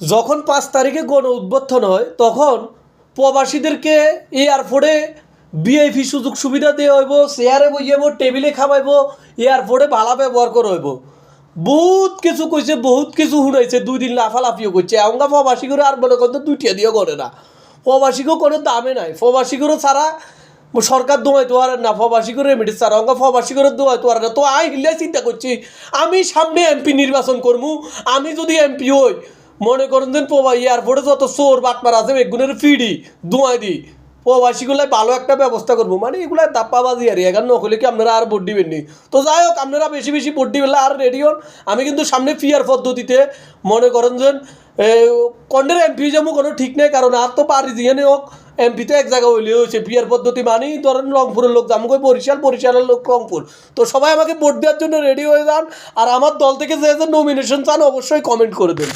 যখন 5 তারিখে গণ উদ্বোধন হয় তখন প্রবাসীদেরকে এয়ারপোর্টে ভিআইপি সুযোগ সুবিধা দেওয়া হইব, চেয়ারে বইয়াব, টেবিলে খাওয়াইব, এয়ারপোর্টে ভালো ব্যবহার করা হইব। বহুত কিছু কইছে, বহুত কিছু শুনাইছে, 2 দিন লাফালাফিও করছে। এমনকা প্রবাসী করে আর মনে করতে 2টা দিয়ে করে না। প্রবাসীকেও কোনো দামে নাই, প্রবাসী করে ছাড়া সরকার দোয়াইতে পারে না, প্রবাসী করে রেমিডিস ছাড়া অঙ্ক প্রবাসী করে দোয়াইতে পারে না। তো হিলে চিন্তা করছি আমি সামনে এমপি নির্বাচন করবো, আমি যদি এমপি হই মনে করেন যে এয়ারপোর্টে যত চোর বাটমার আছে এগুলোর ফিডি দোয়াই দিই, প্রবাসীগুলাই ভালো একটা ব্যবস্থা করবো। মানে এগুলো দাপ্পাবাজি আর এখন নকলে কি আপনারা আর ভোট দিবেন নি? তো যাই হোক, আপনারা বেশি বেশি ভোট দিবেন আর রেডি হন। আমি কিন্তু সামনে পিয়ার পদ্ধতিতে মনে করেন যে কন্ডের এমপি যাবো কোনো ঠিক নেই, কারণ আর তো পারি যেখানে হোক এমপিতে এক জায়গায় হইলে হয়েছে। পিয়ার পদ্ধতি মানেই ধরেন রংপুরের লোক যাবো বরিশালের লোক রংপুর। তো সবাই আমাকে ভোট দেওয়ার জন্য রেডি হয়ে যান। আর আমার দল থেকে যে নমিনেশন চান অবশ্যই কমেন্ট করে দেন।